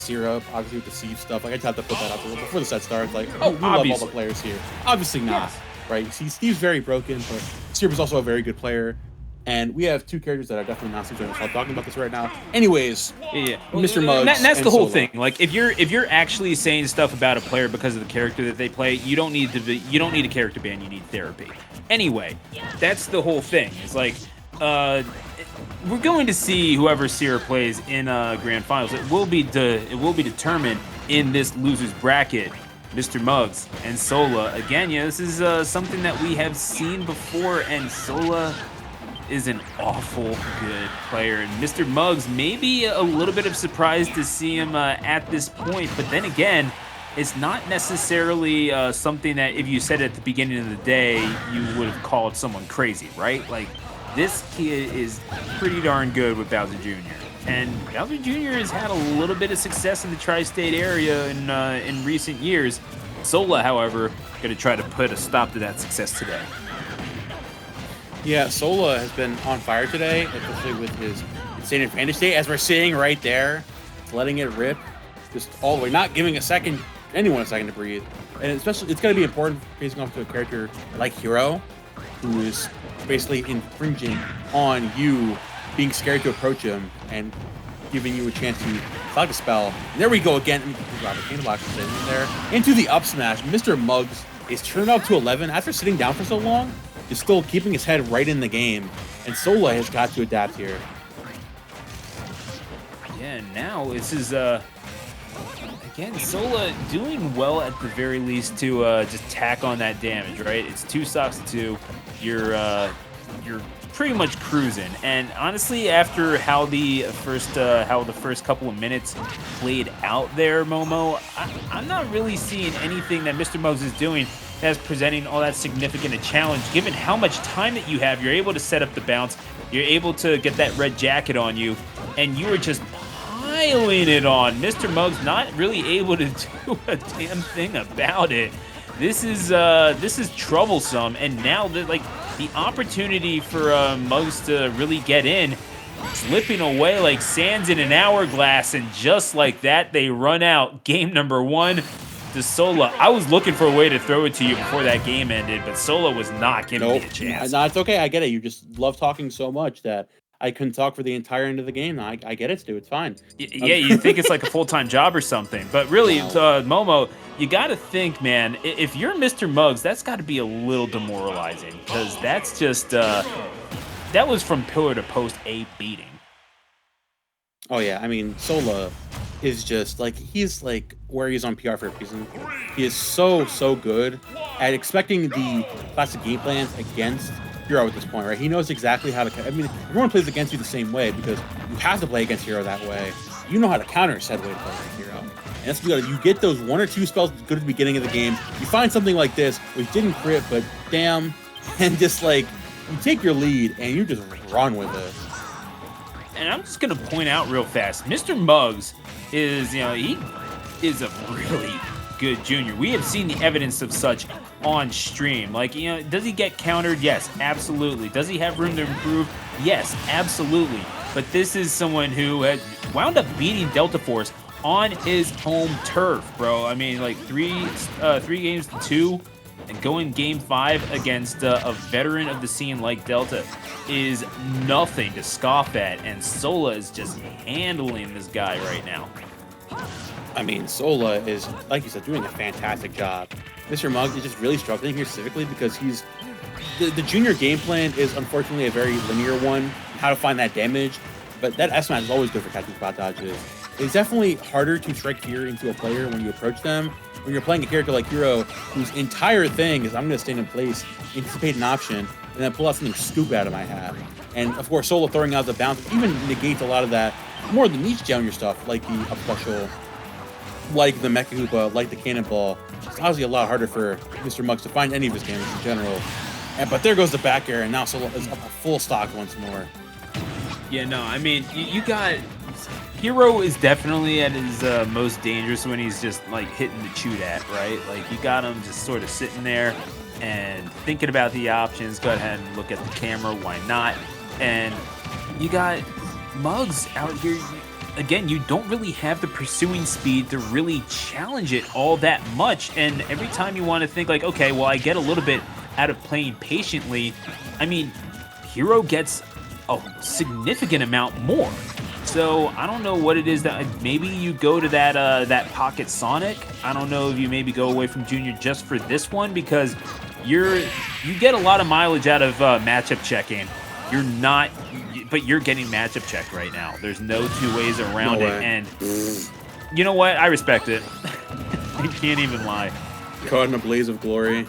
syrup, obviously with the sieve stuff. Like I just have to put that out there before the set starts. Like, oh, we love all obviously. the players here. Obviously not, Yes. right? See, Steve's very broken, but Syrup is also a very good player. And we have two characters that are definitely not super. So I'm talking about this right now. Anyways, Yeah, Mr. and Muggs that's and the whole Sola. thing. Like, if you're actually saying stuff about a player because of the character that they play, you don't need a character ban. You need therapy. Anyway, that's the whole thing. It's like, we're going to see whoever Sierra plays in grand finals. It will be determined in this losers bracket. Mr. Muggs and Sola again. Yeah, this is something that we have seen before, and Sola is an awful good player, and Mr. Muggs maybe a little bit of surprise to see him at this point, but then again, it's not necessarily something that if you said at the beginning of the day, you would have called someone crazy, right? Like, this kid is pretty darn good with Bowser Jr. And Bowser Jr. has had a little bit of success in the tri-state area in recent years. Sola, however, going to try to put a stop to that success today. Yeah, Sola has been on fire today, especially with his insane advantage state, as we're seeing right there. It's letting it rip just all the way, not giving anyone a second to breathe. And especially, it's going to be important facing off to a character like Hero, who is basically infringing on you being scared to approach him and giving you a chance to block the spell. And there we go again. Robert Candelbox is in there. Into the up smash. Mr. Muggs is turned up to 11 after sitting down for so long. Is still keeping his head right in the game, and Sola has got to adapt here. Yeah, now this is again Sola doing well at the very least to just tack on that damage, right? It's 2 stocks to 2. You're pretty much cruising, and honestly, after how the first couple of minutes played out there, Momo, I'm not really seeing anything that Mr. Muggs is doing that's presenting all that significant a challenge. Given how much time that you have, you're able to set up the bounce, you're able to get that red jacket on you, and you are just piling it on. Mr. Muggs not really able to do a damn thing about it. This is troublesome, and now the opportunity for Muggs to really get in, slipping away like sands in an hourglass, and just like that, they run out. Game number 1 to Sola. I was looking for a way to throw it to you before that game ended, but Sola was not giving me a chance. No, it's okay. I get it. You just love talking so much that I couldn't talk for the entire end of the game. I get it, Stu. It's fine. Yeah, you think it's like a full-time job or something, but really, Momo, you got to think, man, if you're Mr. Muggs, that's got to be a little demoralizing, because that's just, that was from pillar to post a beating. Oh, yeah. I mean, Sola is just, like, he's, like, where he's on PR for a reason. He is so good at expecting the classic game plans against Hero at this point, right? He knows exactly how to... I mean, everyone plays against you the same way because you have to play against Hero that way. You know how to counter said way to play against Hero. And that's good. You get those 1 or 2 spells good at the beginning of the game. You find something like this, which didn't crit, but damn, and just, like, you take your lead and you just run with it. And I'm just going to point out real fast, Mr. Muggs is, he is a really good junior. We have seen the evidence of such on stream. Like, does he get countered? Yes, absolutely. Does he have room to improve? Yes, absolutely. But this is someone who has wound up beating Delta Force on his home turf, bro. I mean, like, 3 games to 2. And going game 5 against a veteran of the scene like Delta is nothing to scoff at, and Sola is just handling this guy right now. I mean, Sola is, like you said, doing a fantastic job. Mr. Muggs is just really struggling here specifically because he's... The junior game plan is unfortunately a very linear one, how to find that damage, but that S-Smash is always good for catching spot dodges. It's definitely harder to strike fear into a player when you approach them. When you're playing a character like Hero, whose entire thing is I'm going to stand in place, anticipate an option, and then pull out something stupid out of my hat. And of course, Sola throwing out the bounce even negates a lot of that, more of the niche junior stuff, like the up special, like the Mecha Hoopa, like the Cannonball. It's obviously a lot harder for Mr. Muggs to find any of his damage in general. But there goes the back air, and now Sola is up a full stock once more. Yeah, no, I mean, you got... Hero is definitely at his most dangerous when he's just, like, hitting the chew at, right? Like, you got him just sort of sitting there and thinking about the options. Go ahead and look at the camera. Why not? And you got Muggs out here. again, you don't really have the pursuing speed to really challenge it all that much. And every time you want to think like, okay, well, I get a little bit out of playing patiently, I mean, Hero gets a significant amount more. So I don't know what it is that maybe you go to that Pocket Sonic. I don't know if you maybe go away from Junior just for this one, because you get a lot of mileage out of matchup checking. You're not, but you're getting matchup checked right now. There's no two ways around it, and you know what? I respect it. I can't even lie. Caught in a blaze of glory.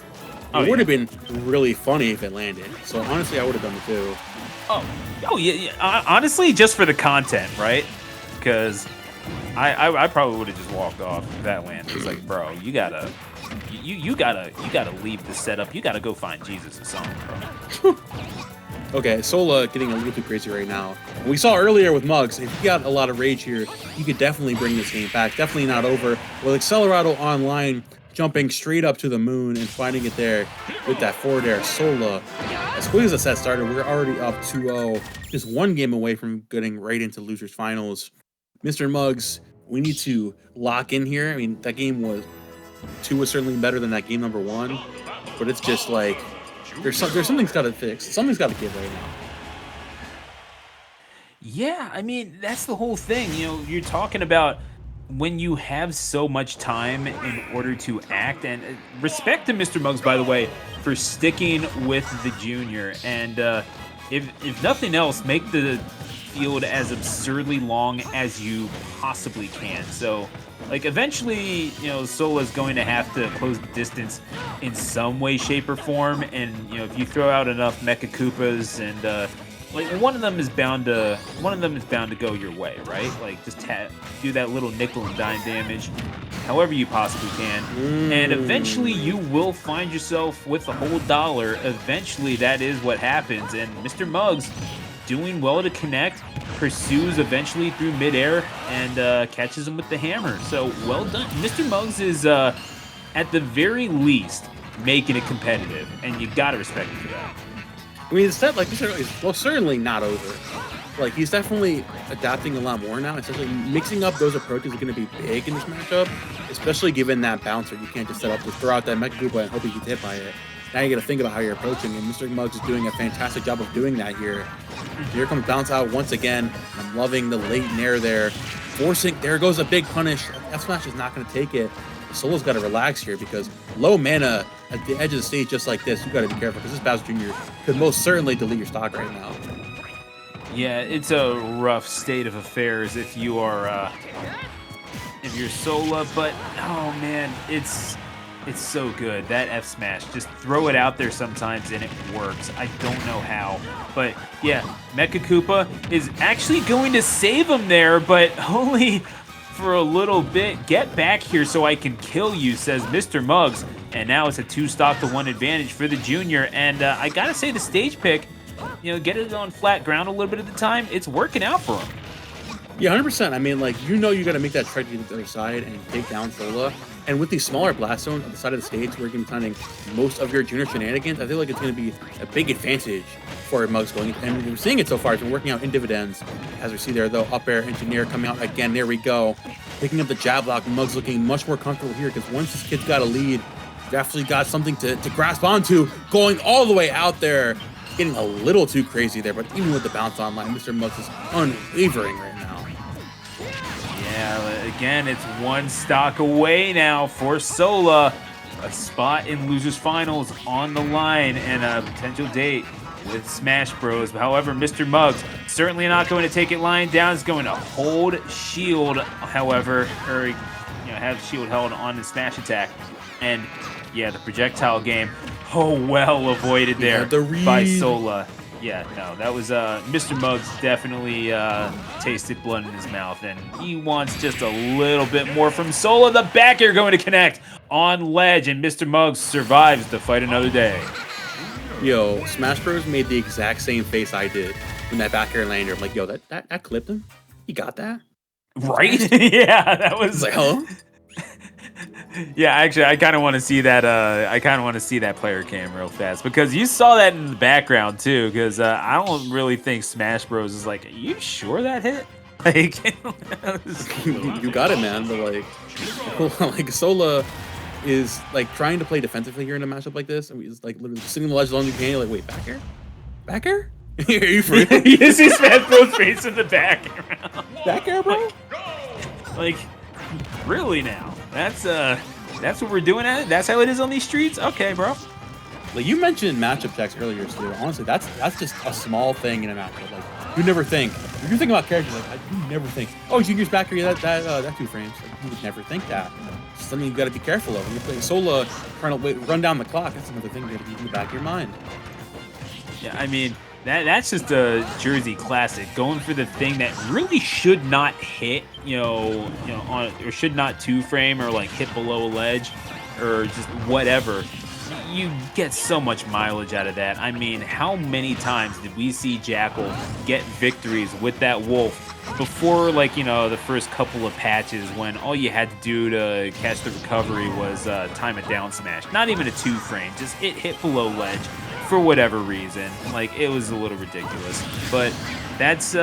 It would have been really funny if it landed. So honestly, I would have done it too. Oh yeah. Honestly, just for the content, right? Because I probably would have just walked off if that landed. It's like, bro, you gotta leave the setup. You gotta go find Jesus or something, bro. Okay, Sola getting a little too crazy right now. We saw earlier with Muggs, if he got a lot of rage here, he could definitely bring this game back. Definitely not over. With Accelerado online, jumping straight up to the moon and finding it there with that forward air. Sola, as quick as the set started, we're already up 2-0. Just one game away from getting right into losers finals. Mr. Muggs, we need to lock in here. I mean, that game was 2 was certainly better than that game number 1, but it's just like there's something's got to fix. Something's got to give right now. Yeah, I mean, that's the whole thing. You know, you're talking about when you have so much time in order to act, and respect to Mr. Muggs, by the way, for sticking with the Junior. And if nothing else, make the field as absurdly long as you possibly can. So, like, eventually, you know, Sola's going to have to close the distance in some way, shape, or form. And, you know, if you throw out enough Mecha Koopas and like one of them is bound to go your way, right? Like just do that little nickel and dime damage, however you possibly can, and eventually you will find yourself with a whole dollar. Eventually, that is what happens, and Mr. Muggs, doing well to connect, pursues eventually through midair and catches him with the hammer. So well done, Mr. Muggs is at the very least making it competitive, and you gotta respect him for that. I mean, it's like he's well, certainly not over. Like, he's definitely adapting a lot more now. Especially mixing up those approaches is going to be big in this matchup, especially given that bouncer. You can't just set up to throw out that Mecha Koopa and hope he gets hit by it. Now you got to think about how you're approaching, and Mr. Muggs is doing a fantastic job of doing that here. Here comes bounce out once again. I'm loving the late nair there, forcing. There goes a big punish. F smash is not going to take it. Solo's got to relax here because low mana at the edge of the stage just like this, you got to be careful because this Bowser Jr. could most certainly delete your stock right now. Yeah, it's a rough state of affairs if you are if you're Sola, but oh man, it's so good. That F smash, just throw it out there sometimes and it works. I don't know how, but yeah, Mecha Koopa is actually going to save him there, but only for a little bit. Get back here so I can kill you, says Mr. Muggs. And now it's a 2-stock-to-1 advantage for the Junior. And I gotta say, the stage pick, you know, get it on flat ground a little bit at the time, it's working out for him. Yeah, 100%. I mean, like, you know you got to make that trek to the other side and take down Sola. And with these smaller blast zones on the side of the stage where you're going to be finding most of your Junior shenanigans, I feel like it's going to be a big advantage for Muggs going. And we're seeing it so far. It's been working out in dividends. As we see there, though, up air engineer coming out again. There we go. Picking up the jab block. Muggs looking much more comfortable here because once this kid's got a lead, definitely got something to grasp onto. Going all the way out there. Getting a little too crazy there, but even with the bounce online, Mr. Muggs is unwavering right now. Yeah, again, it's 1 stock away now for Sola. A spot in Losers Finals on the line and a potential date with Smash Bros. However, Mr. Muggs certainly not going to take it lying down. He's going to hold shield, however, or have shield held on the smash attack. And yeah, the projectile game, well avoided there by Sola. Yeah, no, that was Mr. Muggs definitely tasted blood in his mouth, and he wants just a little bit more from Sola. The back air going to connect on ledge, and Mr. Muggs survives to fight another day. Yo, Smash Bros made the exact same face I did when that back air landed. I'm like, yo, that clipped him. He got that, right? Yeah, that was like, huh? Yeah, actually, I kind of want to see that. I kind of want to see that player cam real fast because you saw that in the background too. Because I don't really think Smash Bros is like, are you sure that hit? Like, You got it, man. But like Sola is like trying to play defensively here in a matchup like this, and he's like literally sitting on the ledge along the game. Like, wait, back air? Are you for real? you see Smash Bros. Face in the back. Back air, bro? Like, really now? That's what we're doing at it? That's how it is on these streets? Okay, bro. Like you mentioned matchup checks earlier, Stu. Honestly, that's just a small thing in a matchup. Like you never think if you're thinking about characters, like you never think, oh, Junior's back here. That 2 frames. Like, you would never think that. It's something you got to be careful of. When you're playing Sola, trying to run down the clock. That's another thing you got to keep in the back of your mind. Yeah, I mean that's just a Jersey classic. Going for the thing that really should not hit, or should not 2 frame or like hit below a ledge, or just whatever. You get so much mileage out of that. I mean, how many times did we see Jackal get victories with that Wolf before, like, the first couple of patches when all you had to do to catch the recovery was time a down smash. Not even a 2 frame, just it hit below ledge for whatever reason. Like, it was a little ridiculous. But that's,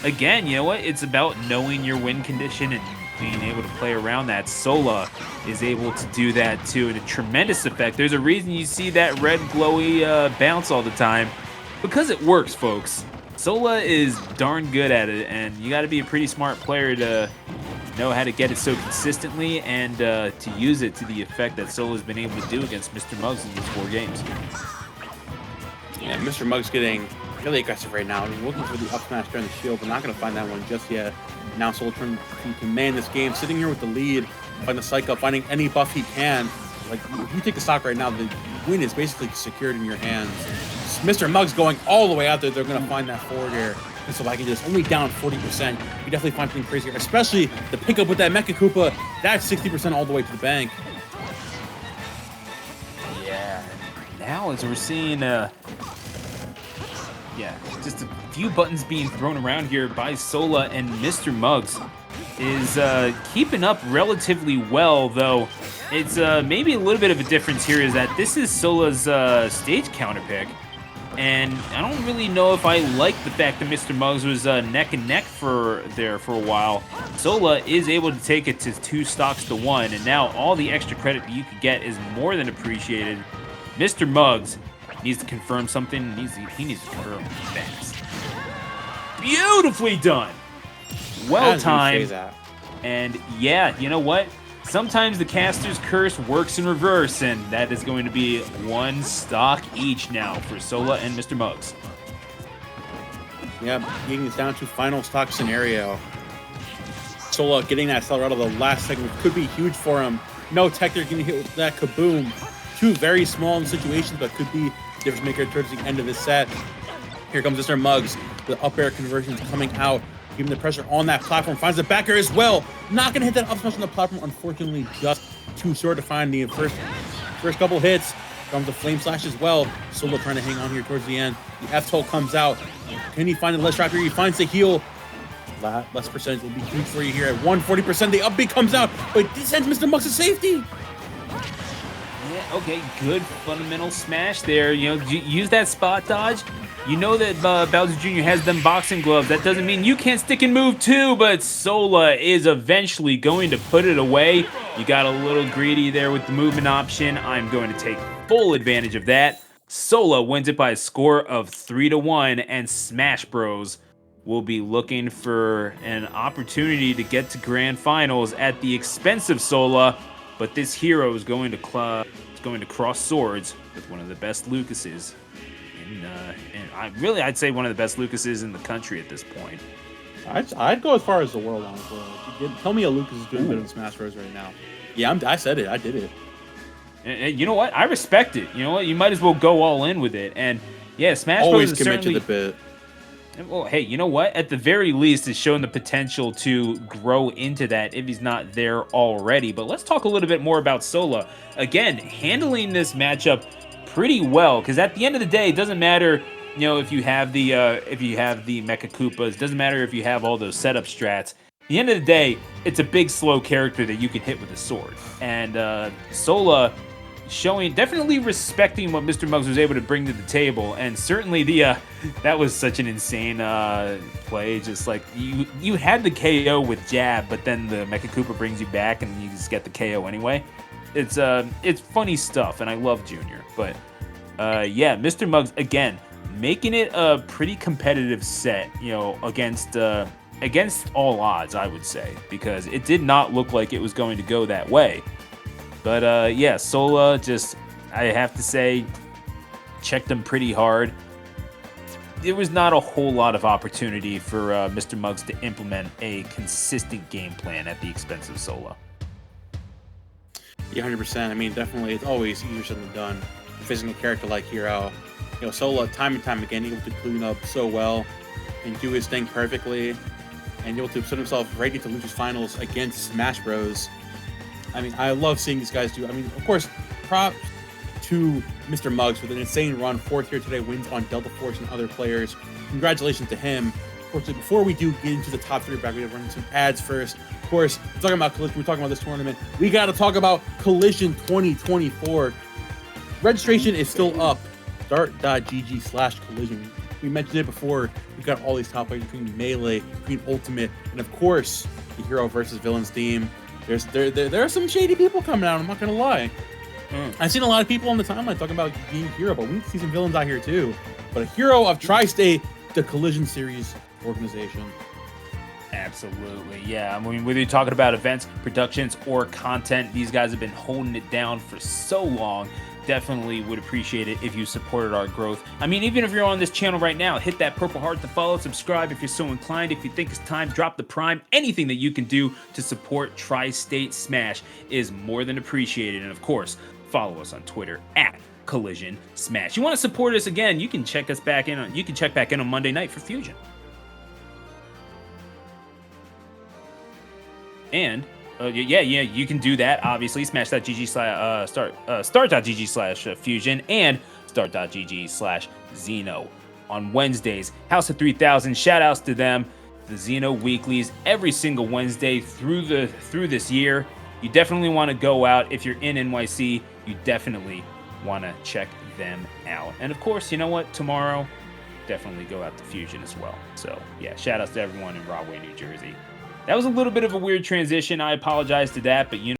again, you know what? It's about knowing your win condition and being able to play around that. Sola is able to do that too in a tremendous effect. There's a reason you see that red glowy bounce all the time, because it works, folks. Sola is darn good at it, and you got to be a pretty smart player to know how to get it so consistently and to use it to the effect that Sola's been able to do against Mr. Muggs in these 4 games. Yeah, Mr. Muggs getting really aggressive right now. He's looking for the up smash during the shield, but not going to find that one just yet. Now Sola trying to command this game, sitting here with the lead, finding the psych up, finding any buff he can. Like, if you take the stock right now, the win is basically secured in your hands. Mr. Muggs going all the way out there. They're going to find that forward air. And so like it is only down 40%. You definitely find something crazy here, especially the pickup with that Mecha Koopa. That's 60% all the way to the bank. Yeah. Now as we're seeing, just a few buttons being thrown around here by Sola, and Mr. Muggs is keeping up relatively well, though it's maybe a little bit of a difference here is that this is Sola's stage counter pick, and I don't really know if I like the fact that Mr. Muggs was neck and neck for a while. Sola is able to take it to 2 stocks to 1, and now all the extra credit that you could get is more than appreciated. Mr. Muggs needs to confirm something. He needs to confirm fast. Beautifully done. Well timed. And yeah, you know what? Sometimes the caster's curse works in reverse, and that is going to be 1 stock each now for Sola and Mr. Muggs. Yeah, getting this down to final stock scenario. Sola getting that seller out of the last segment could be huge for him. No tech, they're getting hit with that kaboom. 2 very small situations, but could be difference maker towards the end of this set. Here comes Mr. Muggs. The up air conversions coming out, giving the pressure on that platform. Finds the back air as well. Not gonna hit that up smash on the platform. Unfortunately, just too short to find the first couple hits. Comes the flame slash as well. Sola trying to hang on here towards the end. The F-Toll comes out. Can he find the less trap here? He finds the heal. Less percentage will be huge for you here at 140%. The up B comes out, but this sends Mr. Muggs to safety. Yeah, okay, good fundamental smash there. Use that spot dodge. You know that Bowser Jr. has them boxing gloves. That doesn't mean you can't stick and move too, but Sola is eventually going to put it away. You got a little greedy there with the movement option. I'm going to take full advantage of that. Sola wins it by a score of 3-1, and Smash Bros will be looking for an opportunity to get to grand finals at the expense of Sola, but this hero is going to cross swords with one of the best Lucases. I'd say one of the best Lucases in the country at this point. I'd go as far as the world, honestly. Tell me a Lucas is doing better than Smash Bros right now. Yeah, I said it. I did it. And you know what? I respect it. You know what? You might as well go all in with it. And yeah, Smash Bros. Always is commit certainly to the bit. Well, hey, you know what? At the very least, it's shown the potential to grow into that if he's not there already. But let's talk a little bit more about Sola. Again, handling this matchup pretty well, because at the end of the day, it doesn't matter, if you have the Mecha Koopas. It doesn't matter if you have all those setup strats. At the end of the day, it's a big, slow character that you can hit with a sword. And Sola showing, definitely respecting what Mr. Muggs was able to bring to the table, and certainly that was such an insane play. Just like you had the KO with jab, but then the Mecha Koopa brings you back, and you just get the KO anyway. It's funny stuff, and I love Junior. But yeah, Mr. Muggs again making it a pretty competitive set, against all odds, I would say, because it did not look like it was going to go that way. But yeah, Sola just, I have to say, checked him pretty hard. There was not a whole lot of opportunity for Mr. Muggs to implement a consistent game plan at the expense of Sola. Yeah, 100%. I mean, definitely, it's always easier said than done. Facing a character like Hero, Sola, time and time again, able to clean up so well and do his thing perfectly, and able to put himself right into Lucha's finals against Smash Bros. I mean, I love seeing these guys do. I mean, of course, props to Mr. Muggs with an insane run. 4th year today, wins on Delta Force and other players. Congratulations to him. Of course, before we do get into the top 3 bracket, we have to run some ads first. Of course, we're talking about Collision. We're talking about this tournament. We got to talk about Collision 2024. Registration is still up. Start.gg/collision. We mentioned it before. We've got all these top players between Melee, between Ultimate, and of course, the Hero versus Villains theme. There are some shady people coming out, I'm not gonna lie. I've seen a lot of people on the timeline talking about being Hero, but we need to see some villains out here too. But a Hero of Tri-State, the Collision Series organization. Absolutely, yeah. I mean, whether you're talking about events, productions, or content, these guys have been holding it down for so long. Definitely would appreciate it if you supported our growth. I mean, even if you're on this channel right now, hit that purple heart to follow, subscribe if you're so inclined. If you think it's time, drop the prime. Anything that you can do to support Tri-State Smash is more than appreciated. And of course, follow us on Twitter at Collision Smash. You want to support us again? You can check us back in on. You can check back in on Monday night for Fusion. And yeah, you can do that, obviously. Start.gg/fusion and start.gg/Xeno. On Wednesdays, House of 3000, shout outs to them. The Xeno weeklies every single Wednesday through this year. You definitely want to go out. If you're in NYC, you definitely want to check them out. And of course, you know what? Tomorrow, definitely go out to Fusion as well. So yeah, shout outs to everyone in Broadway, New Jersey. That was a little bit of a weird transition. I apologize to that, but